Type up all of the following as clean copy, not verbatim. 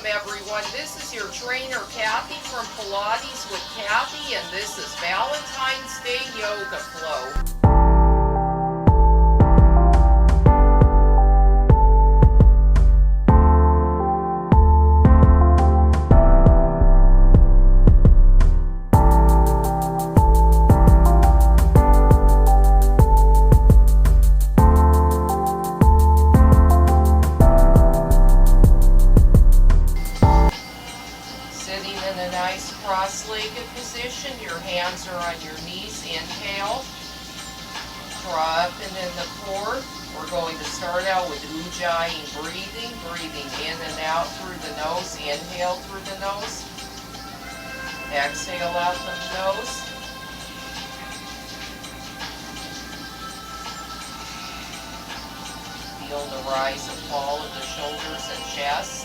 everyone. This is your trainer Kathy from Pilates with Kathy, and this is Valentine's Day Yoga Flow. Cross-legged position, your hands are on your knees. Inhale, draw up and in the core. We're going to start out with Ujjayi breathing in and out through the nose. Inhale through the nose, exhale out the nose. Feel the rise and fall of the shoulders and chest.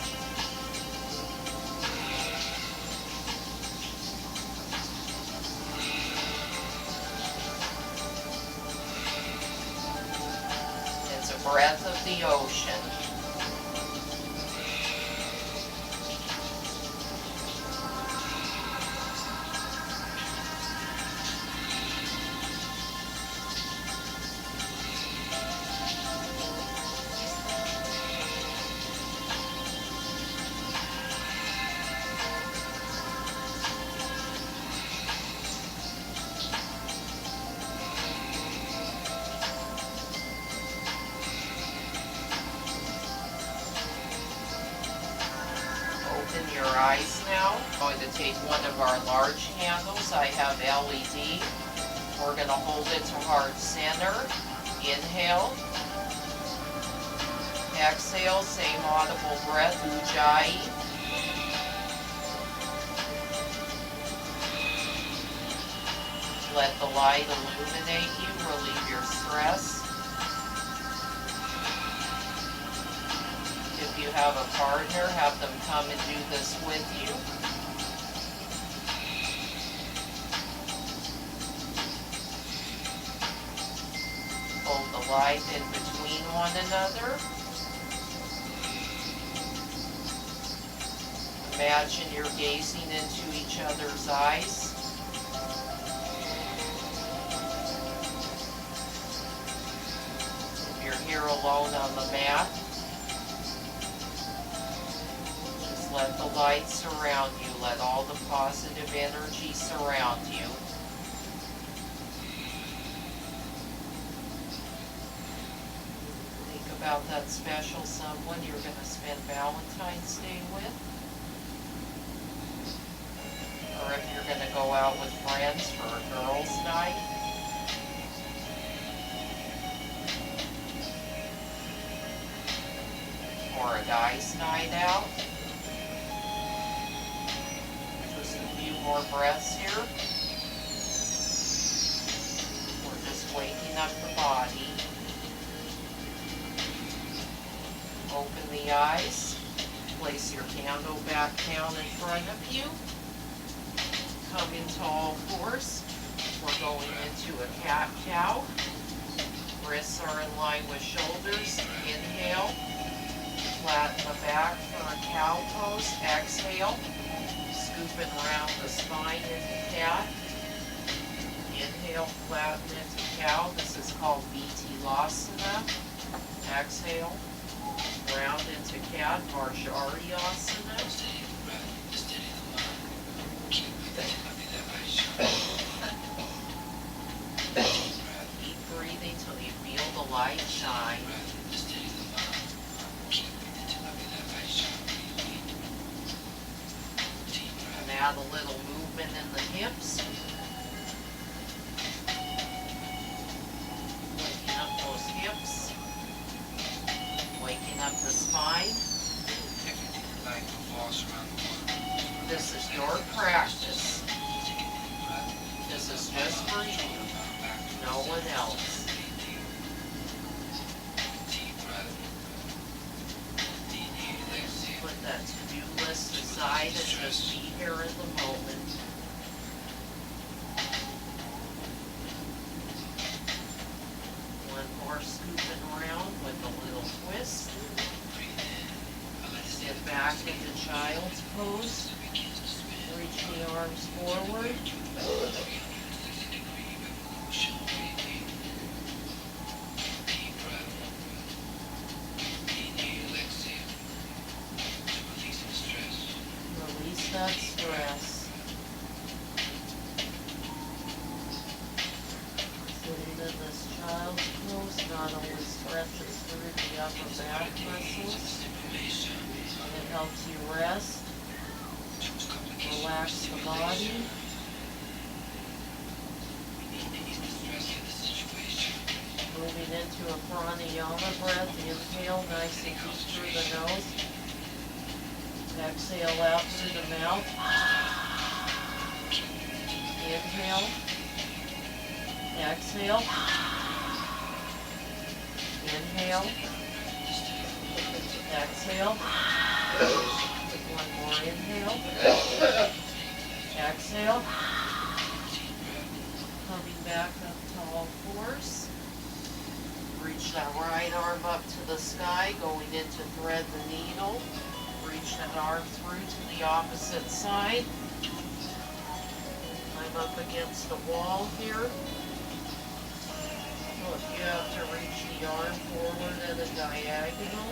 Breath of the ocean. Open your eyes now. I'm going to take one of our large handles. I have LED. We're going to hold it to heart center. Inhale. Exhale, same audible breath, Ujjayi. Let the light illuminate you, relieve your stress. If you have a partner, have them come and do this with you. Hold the light in between one another. Imagine you're gazing into each other's eyes. If you're here alone on the mat, let the light surround you. Let all the positive energy surround you. Think about that special someone you're going to spend Valentine's Day with. Or if you're going to go out with friends for a girls' night. Or a guy's night out. More breaths here. We're just waking up the body. Open the eyes. Place your candle back down in front of you. Come into all fours. We're going into a cat-cow. Wrists are in line with shoulders. Inhale. Flatten the back for a cow pose. Exhale. Scooping around the spine into cat. Inhale, flatten into cow. This is called Vinyasa. Exhale, round into cat, Ujjayi. Keep breathing till you feel the light shine. Add a little movement in the hips. Waking up those hips. Waking up the spine. This is your practice. This is just for you. No one else. Put that to-do list aside and just be here in the moment. One more scooping around with a little twist. Sit back into child's pose. Reach the arms forward. Release that stress. Sitting in this child's pose not only stretches through the upper back muscles, it helps you rest, relax the body. Moving into a pranayama breath. Inhale nice and deep through the nose. Exhale out through the mouth. Inhale. Exhale. Inhale. Exhale. One more inhale. Exhale. Coming back up to all fours. Reach that right arm up to the sky, going in to thread the needle. Reach that arm through to the opposite side. I'm up against the wall here. Look, you have to reach the arm forward at a diagonal.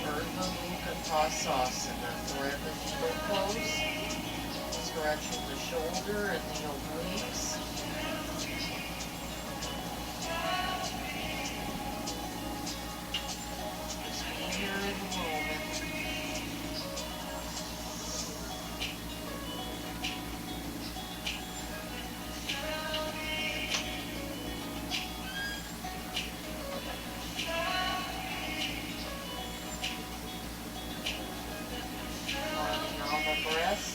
Urdhva Mukha Pasasana. Thread the needle pose. Stretching the shoulder and the obliques. Just be here in the moment. Pranayama breath.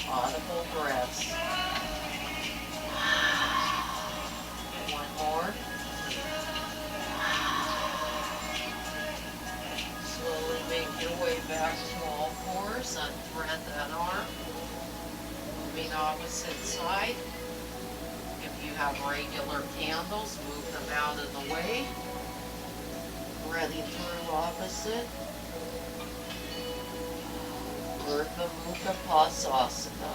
Audible breaths. One more. Slowly make your way back to all fours. Unthread that arm. Moving opposite side. If you have regular candles, move them out of the way. Ready through opposite. Urdhva Mukha Pasasana.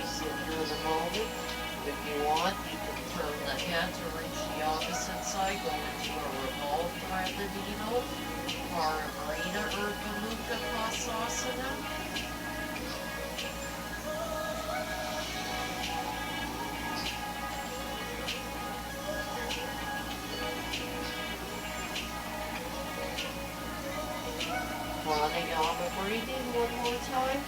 Sit here in a moment. If you want, you can turn the head to reach the opposite side. Go into a revolve, thread the needle. Paramrita Urdhva Mukha Pasasana. Pranayama breathing one more time.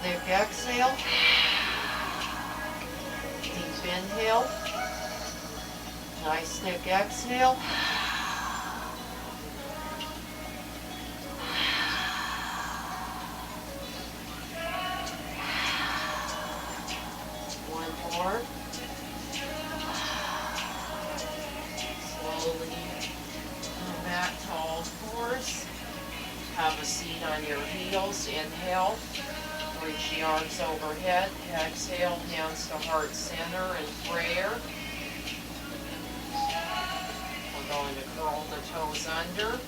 Thick exhale. Deep inhale. Nice thick exhale. One more. Slowly come back to all fours. Have a seat on your heels. Inhale. Reach the arms overhead. Exhale, hands to heart center in prayer. We're going to curl the toes under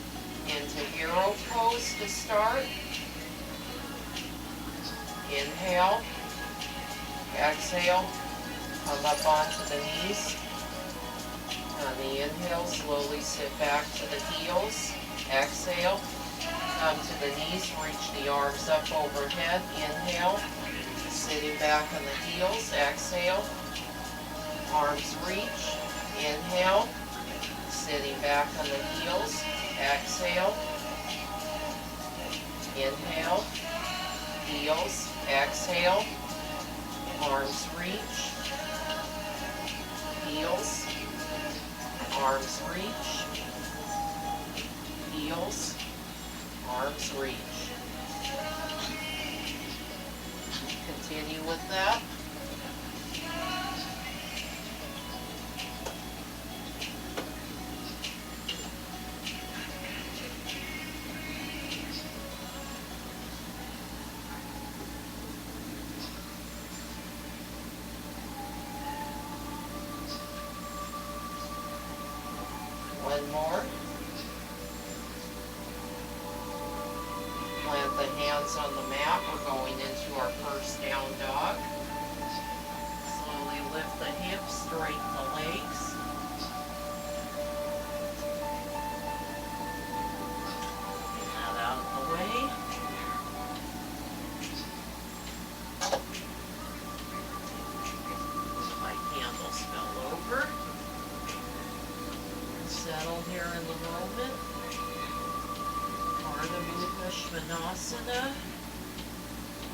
into hero pose to start. Inhale. Exhale. Come up onto the knees. On the inhale, slowly sit back to the heels. Exhale. Come to the knees, reach the arms up overhead. Inhale. Sitting back on the heels. Exhale. Arms reach. Inhale. Sitting back on the heels. Exhale. Inhale. Heels. Exhale. Arms reach. Heels. Arms reach. Heels. Arms reach. Continue with that. One more. Plant the hands on the mat. We're going into our first down dog. Slowly lift the hips, straighten the legs. Get that out of the way. My candles fell over. Settle here in the moment. Ardha Mukha Svanasana.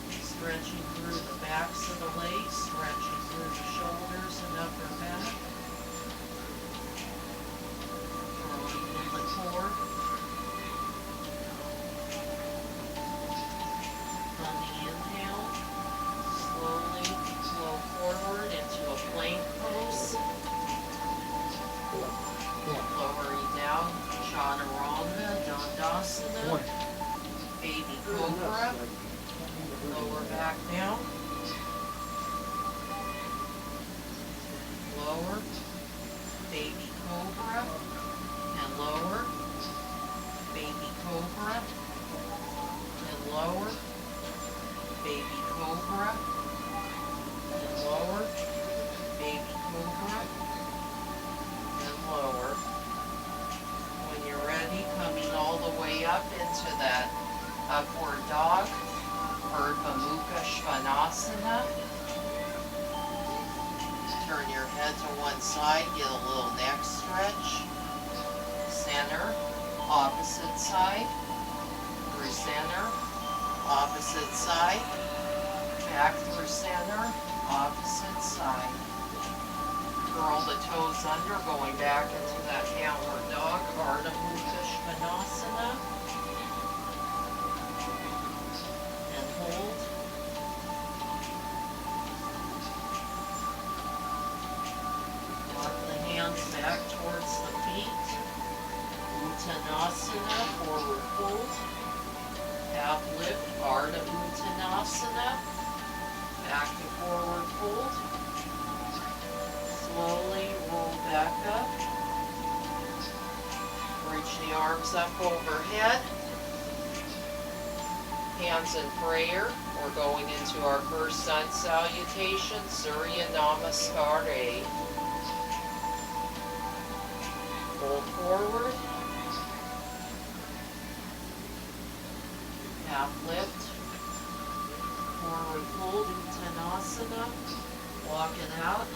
Stretching through the backs of the legs, stretching through the shoulders and upper back. Drawing in the core. On the inhale, slowly flow forward into a plank pose. Lowering down, Chaturanga, Dandasana, Baby Cobra. Lower back down. Lower, Baby Cobra, and lower, Baby Cobra, and lower, Baby Cobra, and lower, Baby Cobra, and lower. When you're ready, coming all the way up into that upward dog. Ardha Mukha Svanasana. Turn your head to one side, get a little neck stretch. Center, opposite side. Through center, opposite side. Back through center, opposite side. Curl the toes under, going back into that downward dog. Ardha Mukha Svanasana. Hold. Walk the hands back towards the feet. Uttanasana, forward fold. Half lift, Ardha Uttanasana. Back to forward fold. Slowly roll back up. Reach the arms up overhead. Hands in prayer. We're going into our first sun salutation, Surya Namaskare. Fold forward. Half lift. Forward fold, Uttanasana. Walk it out.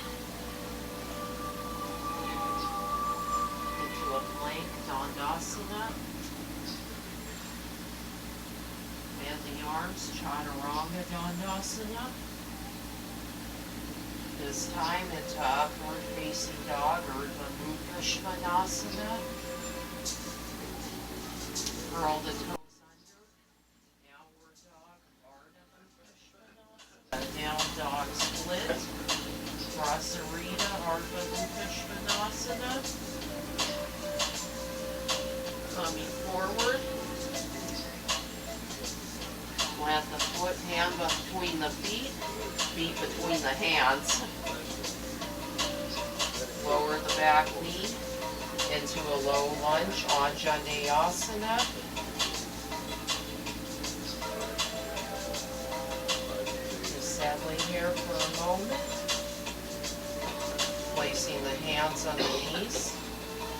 Into a plank, Dandasana. Bend the arms, Chaturanga Dandasana. This time into upward facing dog, Ardha Mukha Svanasana. Curl the toes under. Downward dog, Ardha Mukha Svanasana. Down dog split. Prasarita, Ardha Mukha Svanasana. Coming forward. Plant the foot, hand between the feet between the hands. Lower the back knee into a low lunge, Anjaneyasana. Just settling here for a moment. Placing the hands on the knees.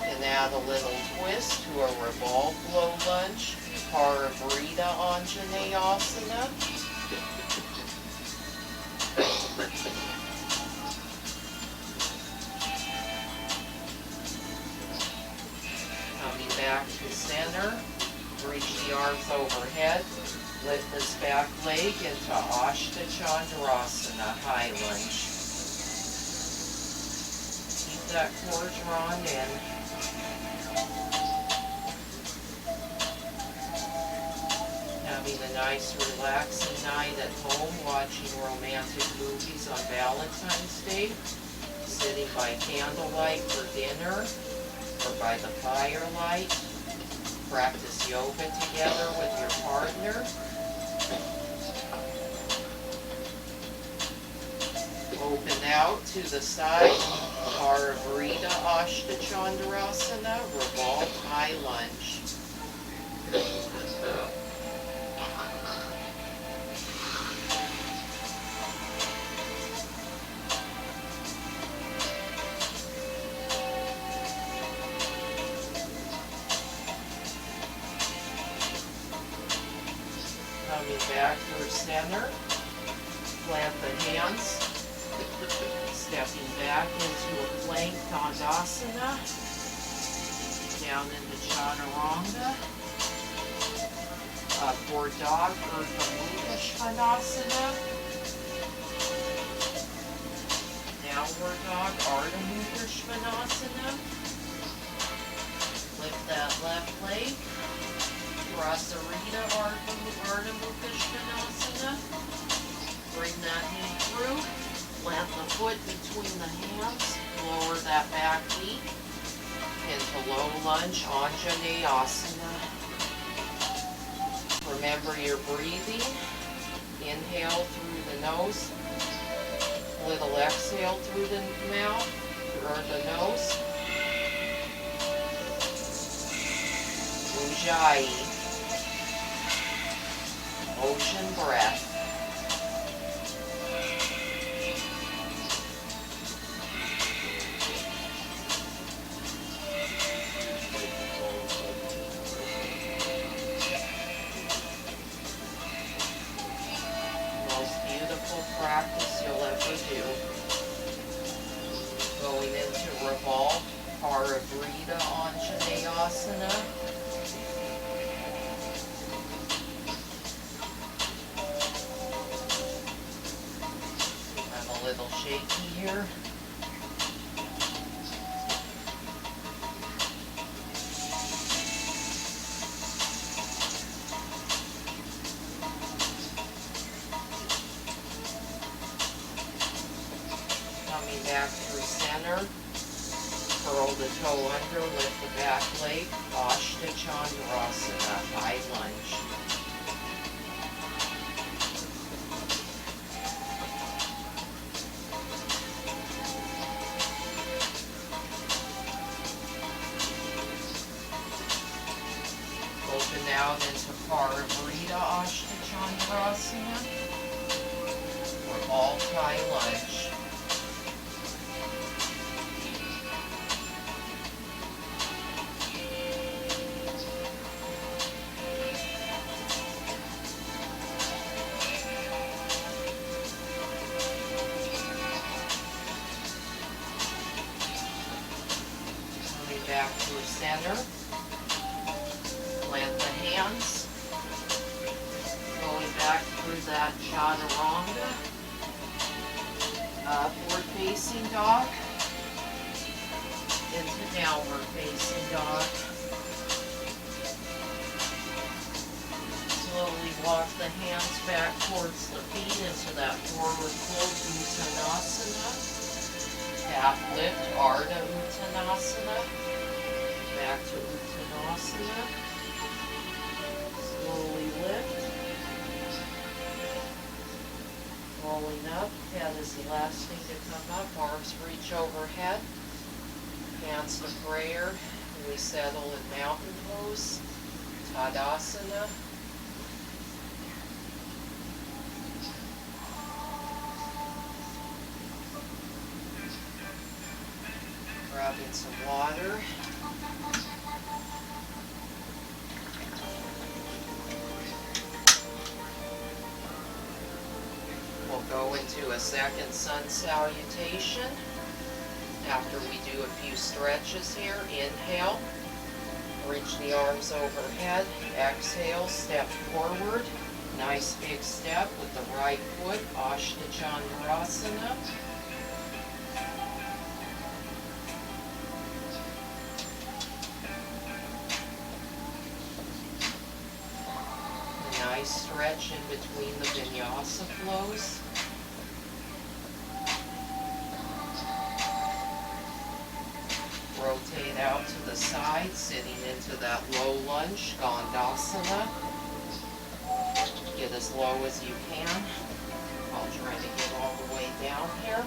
And add a little twist to a revolved low lunge. Paravrita Anjaneyasana. Coming back to center, reach the arms overhead, lift this back leg into Ashta Chandrasana, high lunge. Keep that core drawn in. Having a nice relaxing night at home, watching romantic movies on Valentine's Day, sitting by candlelight for dinner, or by the firelight, practice yoga together with your partner. Open out to the side, Parivrita Ashtachandrasana, revolve high lunge. Coming back through center, plant the hands, stepping back into a plank Tandasana, down into Chaturanga, upward dog, Urdhva Mukha Svanasana, downward dog, Ardha Mukha Svanasana, lift that left leg, Prasarita Ardha Mukha Svanasana, bring that knee through, plant the foot between the hands, lower that back knee into low lunge, Anjaneyasana. Remember your breathing. Inhale through the nose, little exhale through the mouth, or the nose. Ujjayi, ocean breath. Practice you'll ever do. Going into revolve, Parivrita Anjaneyasana. I'm a little shaky here. Coming back through center, curl the toe under, lift the back leg, Ashtachandrasana, high lunge. Open out into Parivrita Ashtachandrasana, revolve high lunge. Back through center, plant the hands, going back through that Chaturanga, upward facing dog, into downward facing dog. Slowly walk the hands back towards the feet into that forward fold Uttanasana, half lift Ardha Uttanasana. Back to Uttanasana. Slowly lift. Rolling up. Head is the last thing to come up. Arms reach overhead. Hands to prayer. We settle in mountain pose. Tadasana. Grabbing some water. We'll go into a second sun salutation. After we do a few stretches here, inhale, reach the arms overhead, exhale, step forward, nice big step with the right foot, Ashtachandrasana. Nice stretch in between the Vinyasa flows. Rotate out to the side, sitting into that low lunge, Skandasana. Get as low as you can. I'll try to get all the way down here.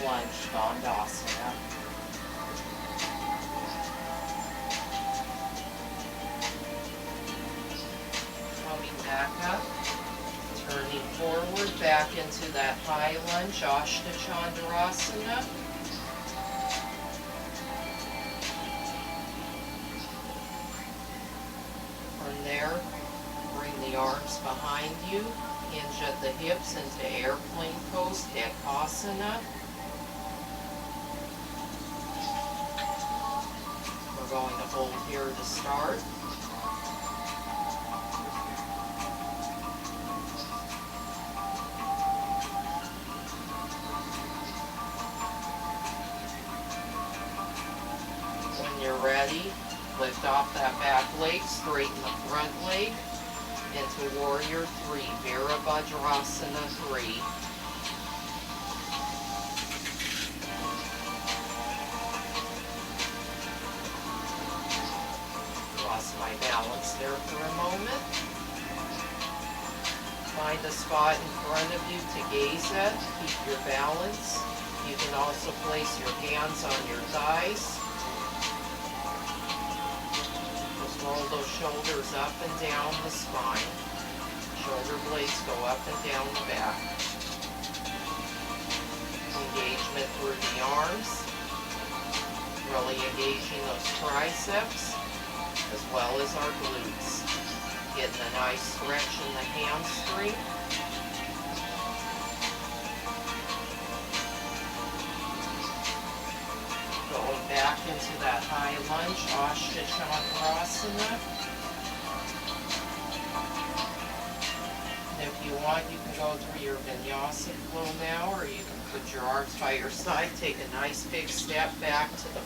lunge, Dandasana. Coming back up, turning forward back into that high lunge, Ashtachandrasana. From there, bring the arms behind you, hinge at the hips into airplane pose, Dekasana. We're going to hold here to start. When you're ready, lift off that back leg, straighten the front leg into Warrior 3, Virabhadrasana 3. Lost my balance there for a moment. Find a spot in front of you to gaze at, keep your balance. You can also place your hands on your thighs. Roll those shoulders up and down the spine. Shoulder blades go up and down the back. Engagement through the arms. Really engaging those triceps as well as our glutes. Getting a nice stretch in the hamstring. Going back into that high lunge, Ashtachandrasana. And if you want, you can go through your Vinyasa Flow now, or you can put your arms by your side, take a nice big step back to the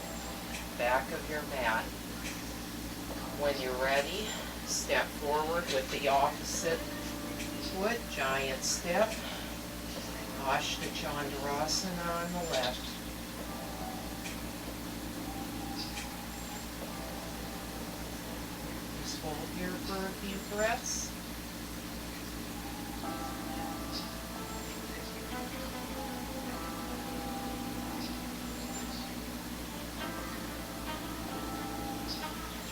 back of your mat. When you're ready, step forward with the opposite foot, giant step, Ashtachandrasana on the left. Hold here for a few breaths.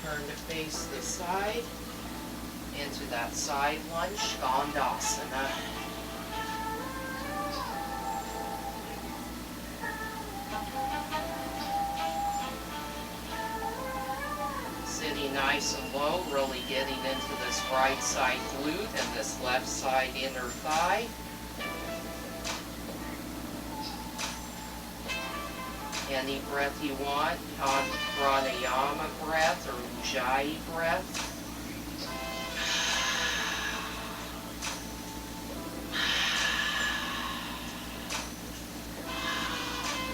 Turn to face the side into that side lunge, Dandasana. Sitting nice and low, really getting into this right side glute and this left side inner thigh. Any breath you want, Pranayama breath or Ujjayi breath.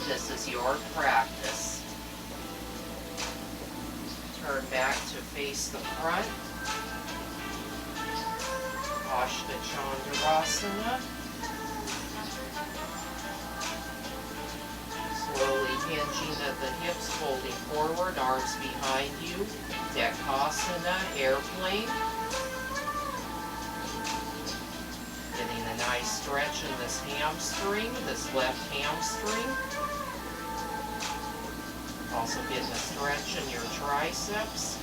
This is your practice. Turn back to face the front. Ashtachandrasana. Slowly hinging at the hips, folding forward, arms behind you. Dekasana, airplane. Getting a nice stretch in this hamstring, this left hamstring. Also getting a stretch in your triceps.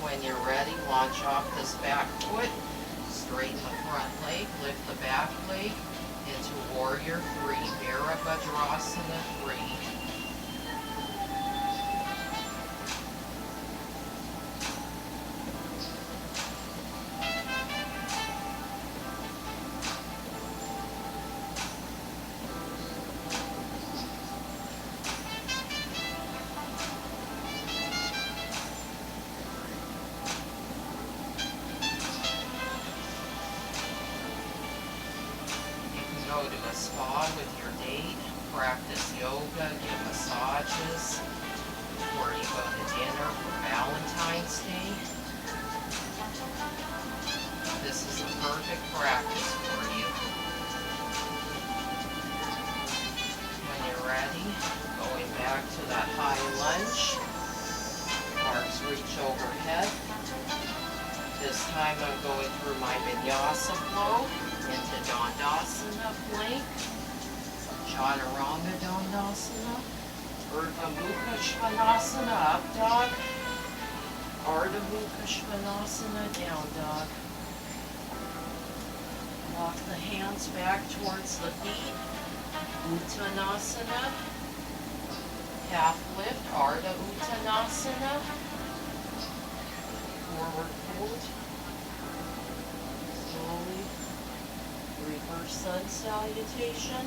When you're ready, launch off this back foot, straighten the front leg, lift the back leg into Warrior 3, Virabhadrasana 3. Go to a spa with your date, practice yoga, get massages, or you go to dinner for Valentine's Day. This is a perfect practice for you. When you're ready, going back to that high lunge. Arms reach overhead. This time I'm going through my Vinyasa Flow into Dandasana plank, Chaturanga Dandasana, Urdhva Mukha Svanasana, up dog, Ardha Mukha Svanasana, down dog. Walk the hands back towards the feet, Uttanasana, half lift, Ardha Uttanasana, forward fold, slowly reverse sun salutation,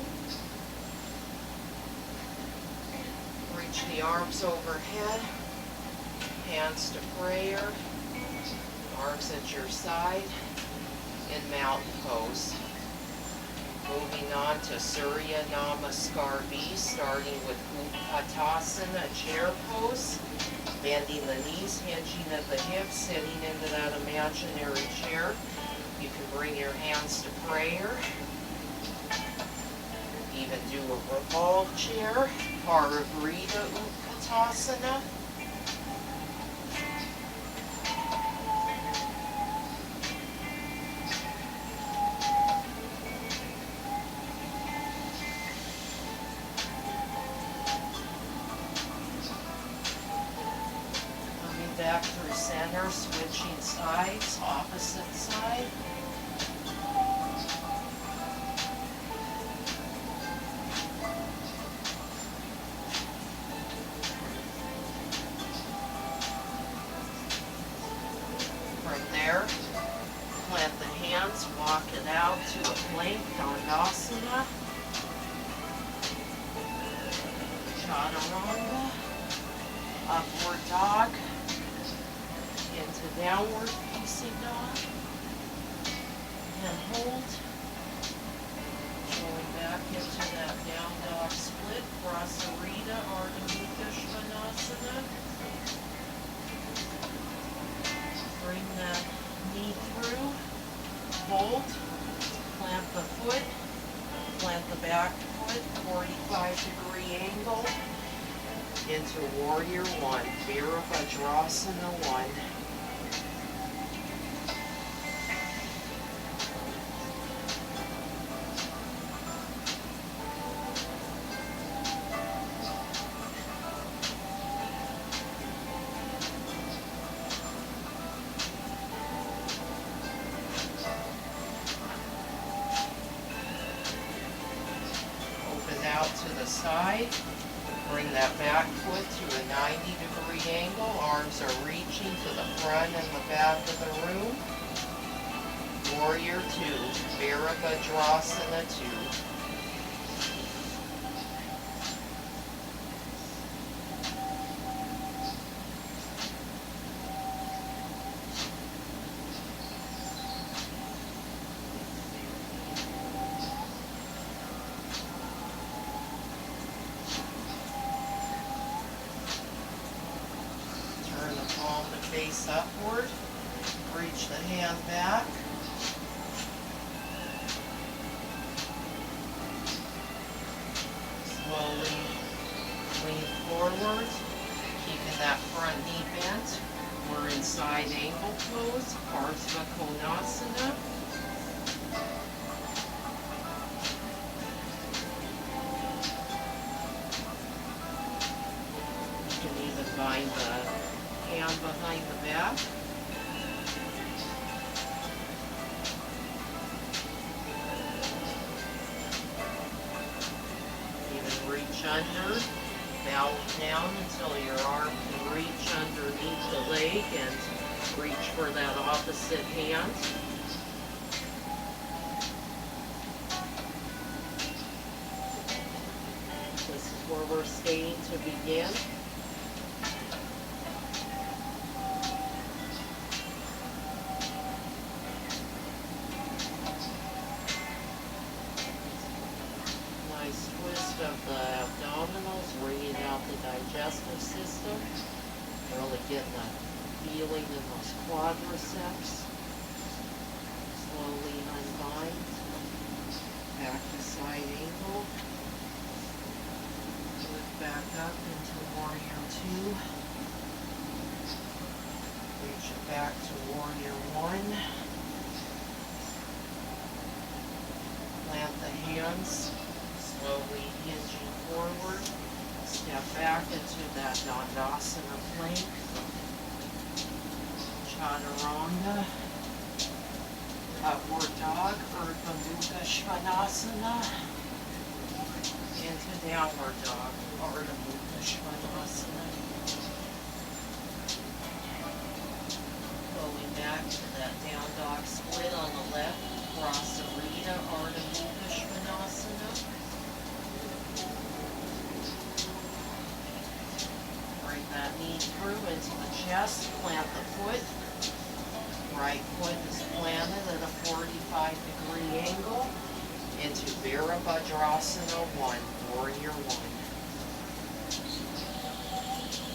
reach the arms overhead, hands to prayer, arms at your side, in mountain pose. Moving on to Surya Namaskar B, starting with Utkatasana, chair pose. Bending the knees, hinging at the hips, sitting into that imaginary chair. You can bring your hands to prayer. Even do a revolve chair, Parivrita Utkatasana. Back through center, switching sides, opposite side. From there, plant the hands, walk it out to a plank, Dandasana, Chaturanga, upward dog, into downward facing dog, and hold, going back into that down dog split, Prasarita, Ardha Mukha Svanasana, bring that knee through, hold, plant the foot, plant the back foot, 45-degree angle, into Warrior One, Virabhadrasana 1. Open out to the side. Bring that back foot to a 90-degree angle. Arms are reaching to the front and the back of the room. Warrior Two, Virabhadrasana 2. Palm to face upward, reach the hand back, slowly lean forward, keeping that front knee bent. We're in side angle pose, Ardha Konasana. You can even find the hand behind the back. Even reach under, bow down until your arm can reach underneath the leg and reach for that opposite hand. This is where we're staying to begin. Of the abdominals, wringing out the digestive system, really getting a feeling in those quadriceps. Slowly unbind, back to side angle, Lift back up into Warrior II. Reach it back to Warrior I. Plant the hands, slowly hinging forward. Step back into that Dandasana plank. Chaturanga. Upward dog, Urdhva Mukha Svanasana. Into downward dog, Urdhva Mukha Svanasana. Going back to that down dog split on the left, Prasarita, Urdhva Mukha Svanasana. Bring that knee through into the chest, plant the foot. Right foot is planted at a 45-degree angle into Virabhadrasana 1, Warrior I.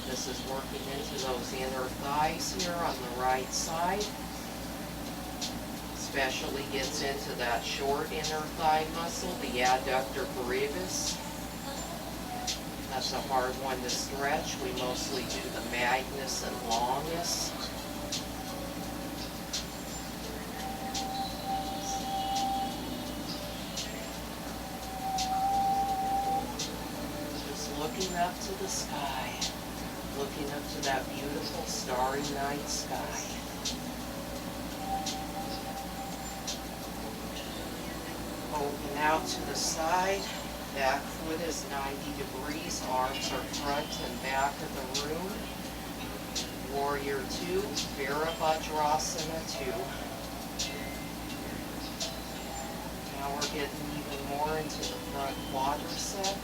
This is working into those inner thighs here on the right side. Especially gets into that short inner thigh muscle, the adductor brevis. That's a hard one to stretch. We mostly do the magnus and longus. Looking up to the sky, looking up to that beautiful starry night sky. Open out to the side, back foot is 90 degrees, arms are front and back of the room. Warrior II, Virabhadrasana 2. Now we're getting even more into the front quadricep.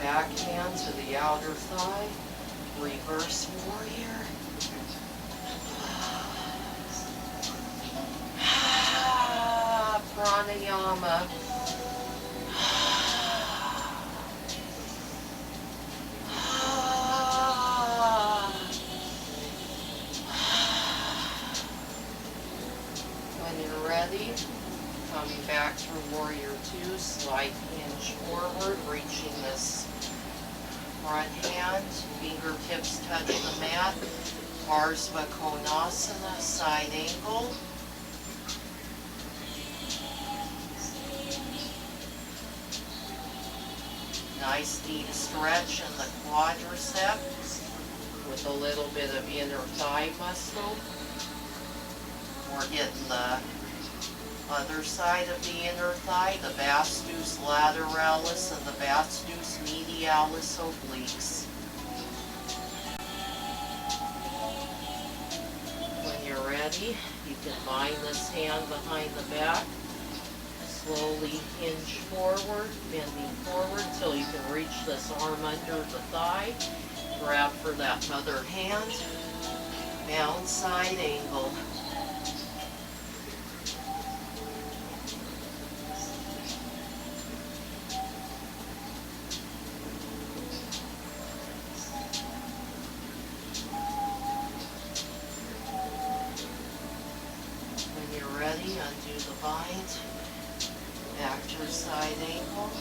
Backhand to the outer thigh, reverse warrior. Pranayama. When you're ready, coming back through Warrior II, slight hinge forward, reaching this front hand, fingertips touch the mat, Parsva Konasana, side angle. Nice deep stretch in the quadricep with a little bit of inner thigh muscle. We're getting the other side of the inner thigh, the vastus lateralis and the vastus medialis obliques. When you're ready, you can bind this hand behind the back, slowly hinge forward, bending forward till you can reach this arm under the thigh, grab for that other hand, down side angle. Undo the bind, back to side angle,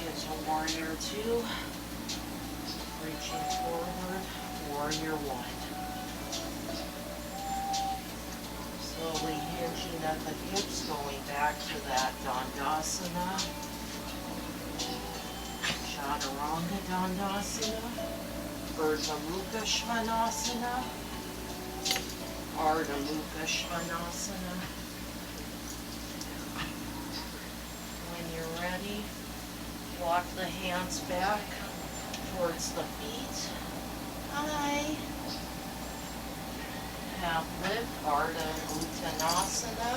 into Warrior II, reaching forward, Warrior I. Slowly hinging at the hips, going back to that Dandasana, Chaturanga Dandasana, Urdhva Mukha Svanasana, Ardha Mukha Svanasana. When you're ready, walk the hands back towards the feet. Hi. Half lift, Ardha Uttanasana.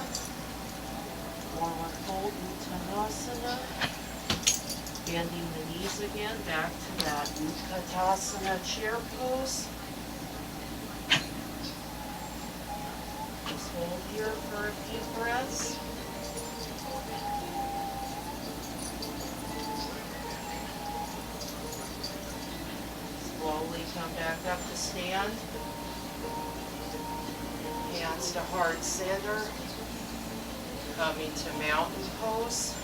Forward fold, Uttanasana. Bending the knees again, back to that Utkatasana chair pose. Just hold here for a few breaths. stand. Hands to heart center. Coming to mountain pose.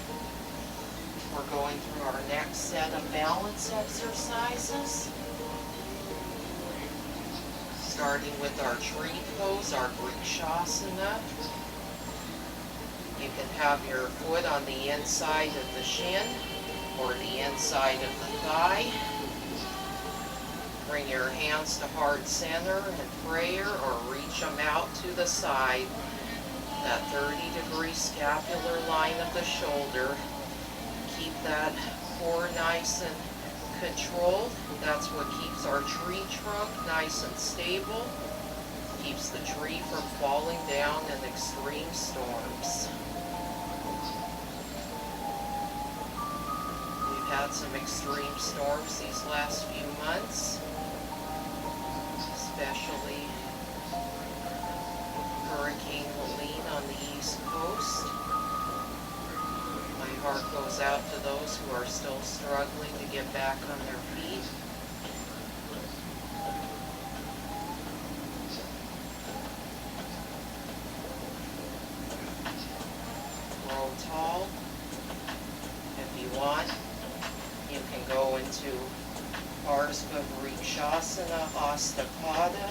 We're going through our next set of balance exercises. Starting with our tree pose, our Vrikshasana. You can have your foot on the inside of the shin or the inside of the thigh. Bring your hands to heart center in prayer or reach them out to the side. That 30-degree scapular line of the shoulder. Keep that core nice and controlled. That's what keeps our tree trunk nice and stable. Keeps the tree from falling down in extreme storms. We've had some extreme storms these last few months, especially Hurricane Helene on the East Coast. My heart goes out to those who are still struggling to get back on their feet. Grow tall. If you want, you can go into Ardha Vrikshasana, Astapada,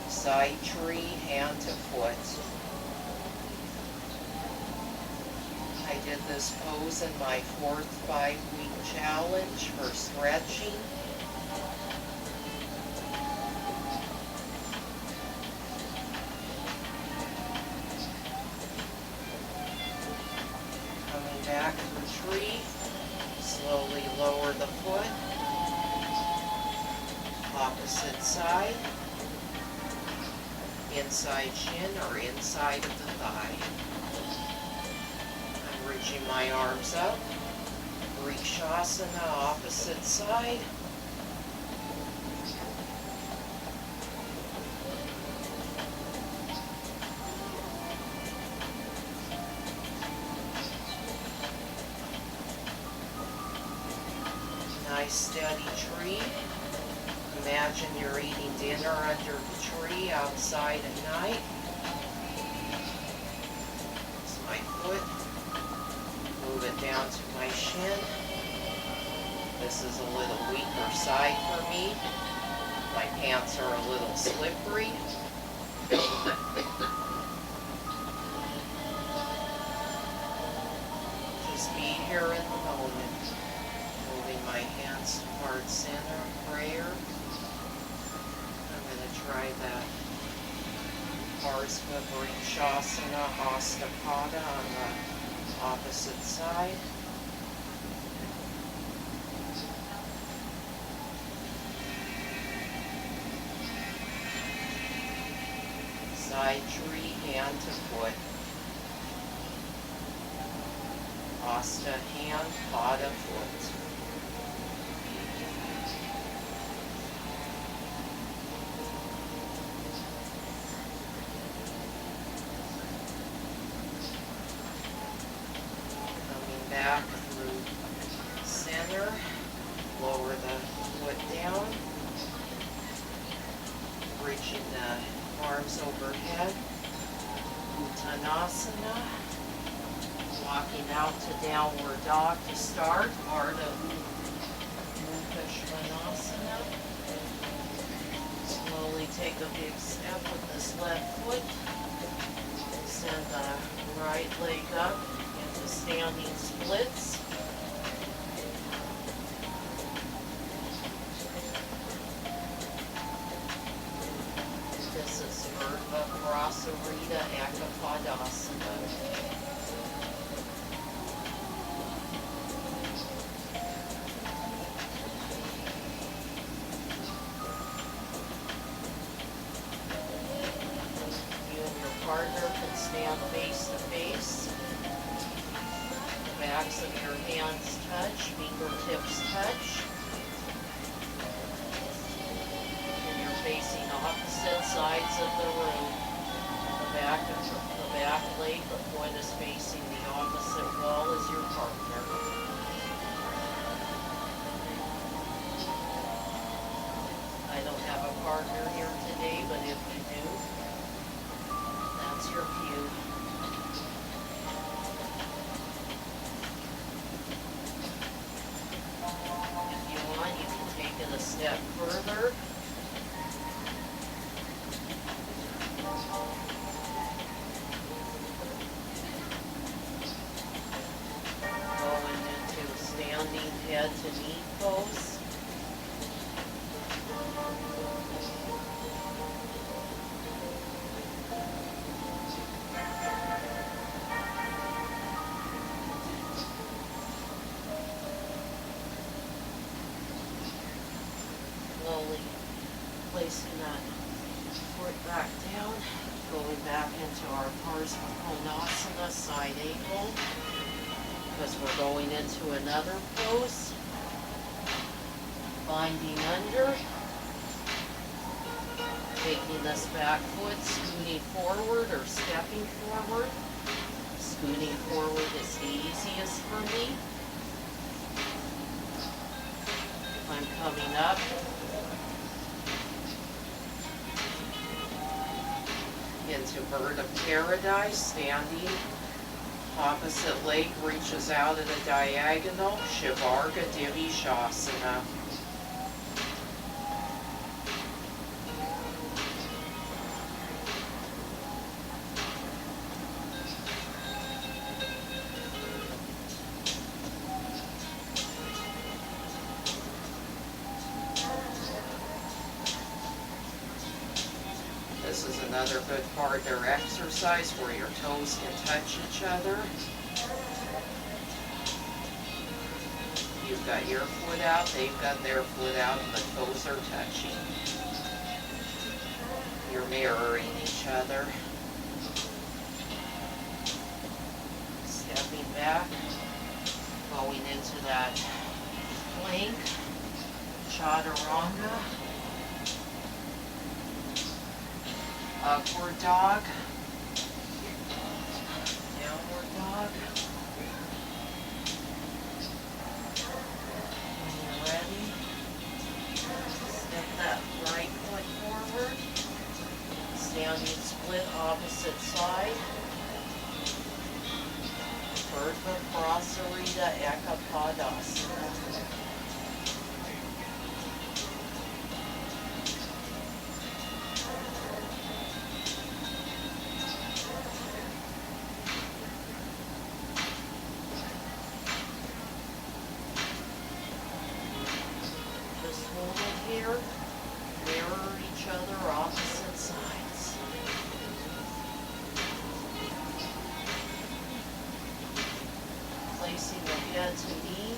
side tree, hand to foot. I did this pose in my 4th 5-week challenge for stretching. Coming back to the tree, slowly lower the foot. Opposite side. Inside shin or inside of the thigh. I'm reaching my arms up. Vrikshasana, opposite side. Nice steady tree. Imagine you're eating dinner under the tree outside at night. It's my foot. Move it down to my shin. This is a little weaker side for me. My pants are a little slippery. Just be here in the moment. Moving my hands to heart center, prayer. Try that Ardha Vrikshasana, Astapada on the opposite side. Side tree, hand to foot. Asta hand, Pada foot. Back through center, lower the foot down, reaching the arms overhead, Uttanasana, walking out to downward dog to start, Ardha Uttanasana. Slowly take a big step with this left foot, send the right leg up, standing splits. This is Urdhva Prasarita Ekapadasana. You and your partner can stand face to face. Backs of your hands touch, fingertips touch. And you're facing opposite sides of the room. The back leg of foot is facing the opposite wall as your partner. I don't have a partner here today, but if you do, that's your cue. If you want, you can take it a step further. Going into standing head to knee pose. Slowly placing that foot back down, going back into our Pranayama side angle, because we're going into another pose. Binding under, taking this back foot, scooting forward or stepping forward. Scooting forward is the easiest for me. I'm coming up. Into bird of paradise, standing. Opposite leg reaches out at a diagonal, Shivarga Divishasana. This is another good partner exercise where your toes can touch each other. You've got your foot out, they've got their foot out, and the toes are touching. You're mirroring each other. Stepping back, going into that plank, chaturanga. Upward dog, downward dog. When you're ready, step that right foot forward, standing split opposite side. Urdhva Prasarita Ekapadasana. Here, mirror each other, opposite sides. Placing the head to knee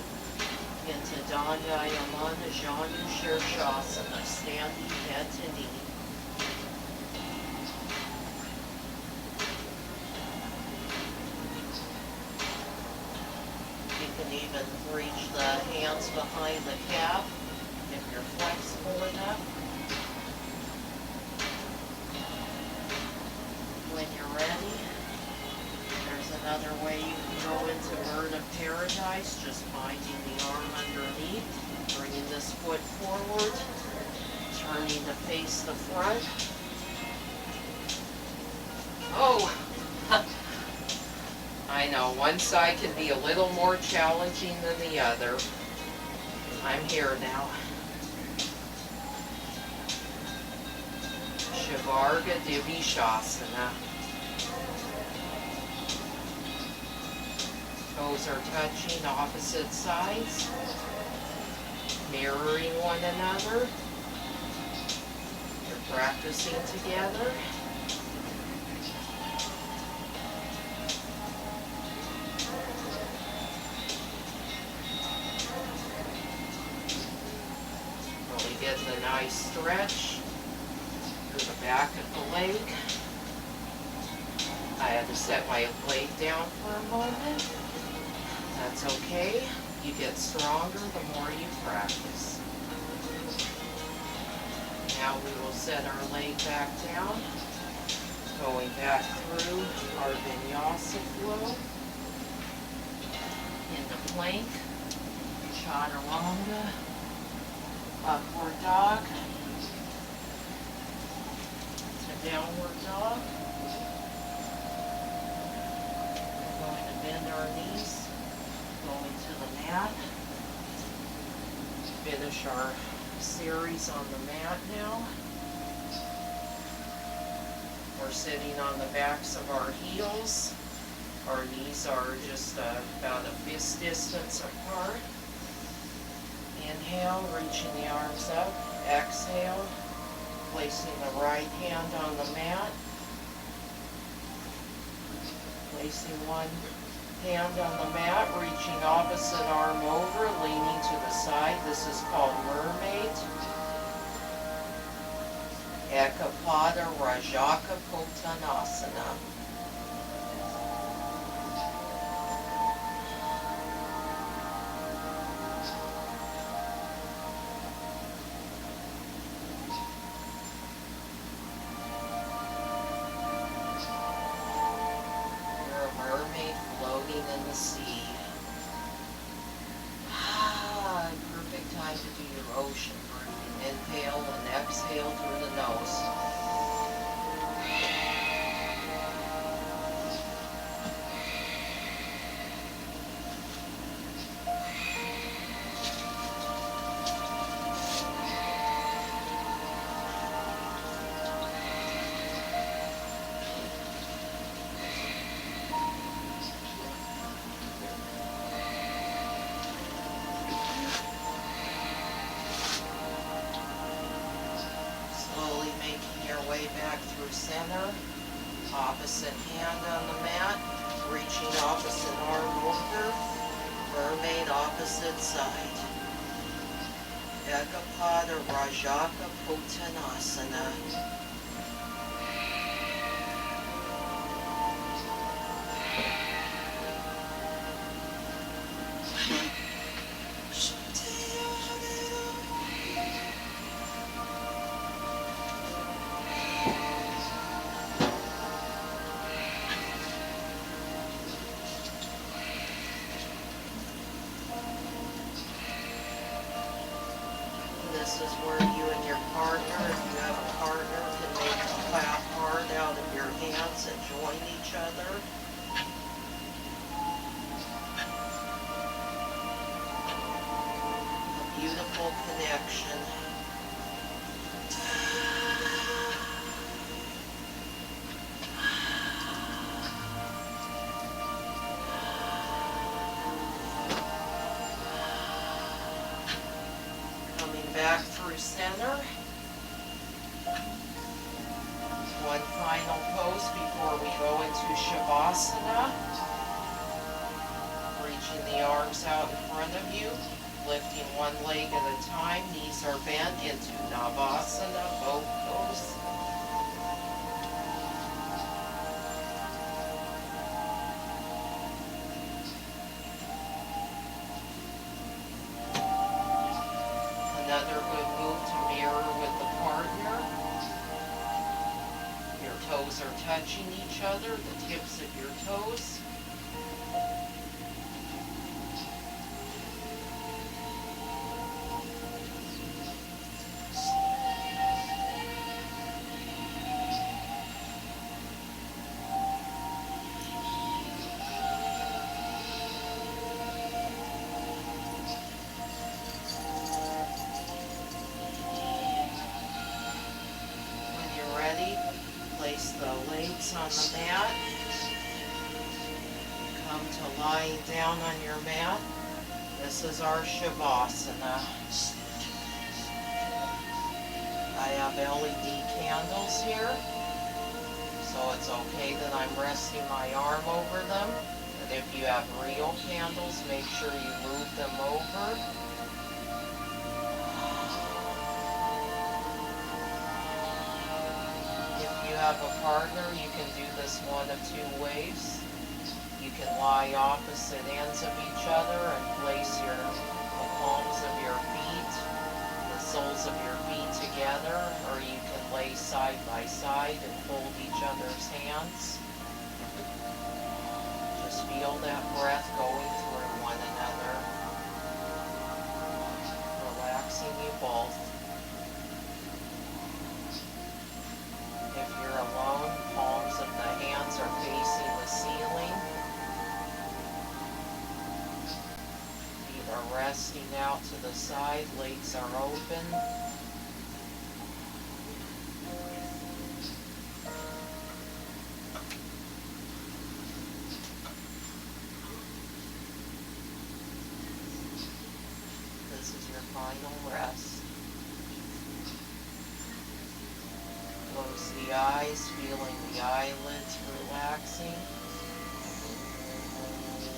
into Dandayamana Janu Shirshasana, standing head to knee. You can even reach the hands behind the calf if you're flexible enough. When you're ready, there's another way you can go into bird of paradise, just finding the arm underneath, bringing this foot forward, turning to face the front. Oh, I know, one side can be a little more challenging than the other. I'm here now. Shivarga Divishasana. Toes are touching opposite sides, mirroring one another. You're practicing together. Really getting a nice stretch through the back of the leg. I had to set my leg down for a moment. That's okay. You get stronger the more you practice. Now we will set our leg back down, going back through our Vinyasa Flow into plank, chaturanga, upward dog, downward dog. We're going to bend our knees, going to the mat. Finish our series on the mat now. We're sitting on the backs of our heels. Our knees are just about a fist distance apart. Inhale, reaching the arms up. Exhale, placing the right hand on the mat. Placing one hand on the mat, reaching opposite arm over, leaning to the side. This is called mermaid. Ekapada Rajaka Pottanasana. You're a mermaid floating in the sea. Perfect time to do your ocean breathing. Inhale and exhale through the nose. Way back through center, opposite hand on the mat, reaching opposite arm over, mermaid opposite side. Ekapada Rajaka Pottanasana. This is where you and your partner, if you have a partner, can make a clap hard out of your hands and join each other. A beautiful connection. Back through center. One final pose before we go into Shavasana. Reaching the arms out in front of you, lifting one leg at a time. Knees are bent into Navasana, both toes. Another good move to mirror with the partner. Your toes are touching each other, the tips of your toes. Place the legs on the mat. Come to lying down on your mat. This is our Shavasana. I have LED candles here, so it's okay that I'm resting my arm over them. But if you have real candles, make sure you move them over. If you have a partner, you can do this one of two ways. You can lie opposite ends of each other and place the palms of your feet, the soles of your feet together, or you can lay side by side and hold each other's hands. Just feel that breath going through one another, relaxing you both. If you're resting out to the side, legs are open. This is your final rest. Close the eyes, feeling the eyelids relaxing.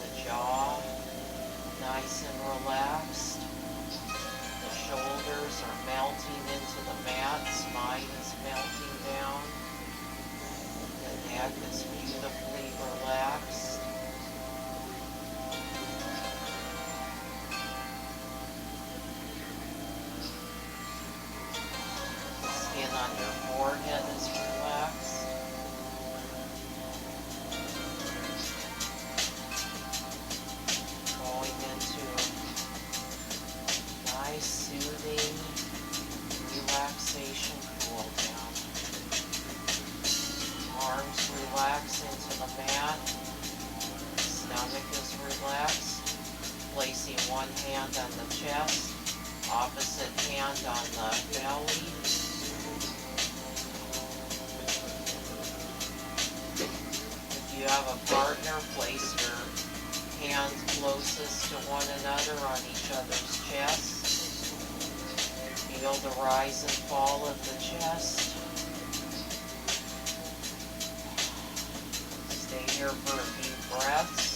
The jaw nice and relaxed. The shoulders are melting into the mat. Spine is melting down. The neck is beautifully relaxed. Skin on your forehead is relaxed. Going into a nice, soothing relaxation cool down. Arms relax into the mat. Stomach is relaxed. Placing one hand on the chest, opposite hand on the belly. If you have a partner, place your hands closest to one another on each other's chest. Feel the rise and fall of the chest. Stay here for a few breaths.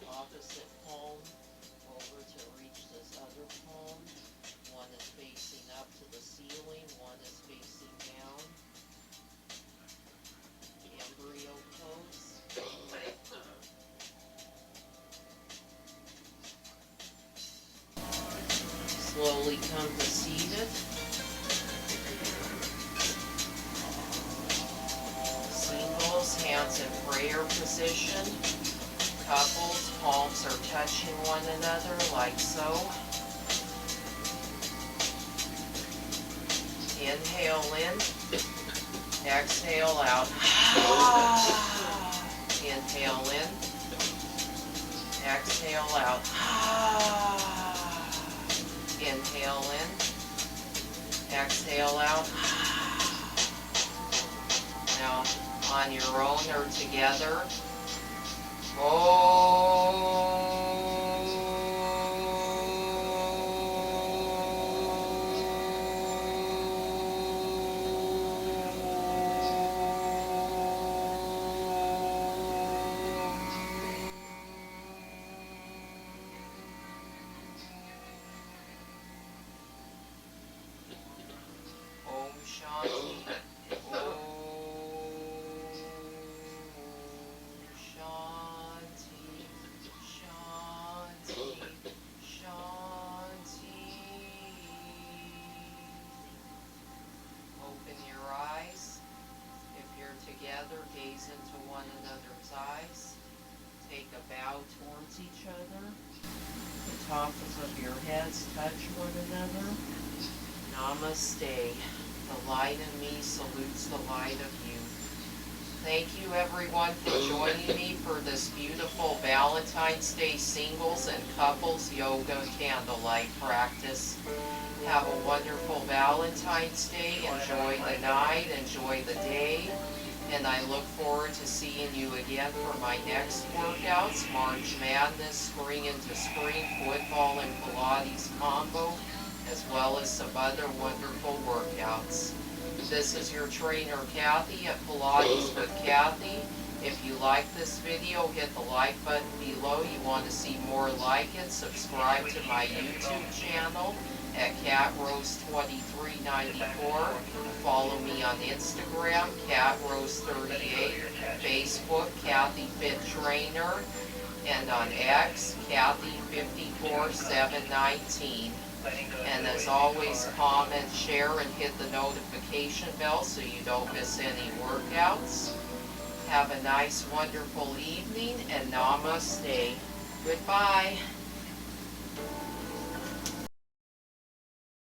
Opposite palm over to reach this other palm. One is facing up to the ceiling, one is facing down. Embryo pose. Slowly come to seated. Singles, hands in prayer position. Couples, palms are touching one another like so. Inhale in, exhale out. Inhale in, exhale out. Inhale in, exhale out. Now, on your own or together, Om Shanti. Gaze into one another's eyes. Take a bow towards each other. The tops of your heads touch one another. Namaste. The light in me salutes the light of you. Thank you everyone for joining me for this beautiful Valentine's Day singles and couples yoga candlelight practice. Have a wonderful Valentine's Day. Enjoy the night. Enjoy the day. And I look forward to seeing you again for my next workouts, March Madness, Spring into Spring, Football and Pilates combo, as well as some other wonderful workouts. This is your trainer Kathy at Pilates with Kathy. If you like this video, hit the like button below. You want to see more like it, subscribe to my YouTube channel at CatRose2394. Follow me on Instagram, CatRose38, Facebook, KathyFitTrainer, and on X, KathyFitPilates719. And as always, comment, share, and hit the notification bell so you don't miss any workouts. Have a nice, wonderful evening, and namaste. Goodbye.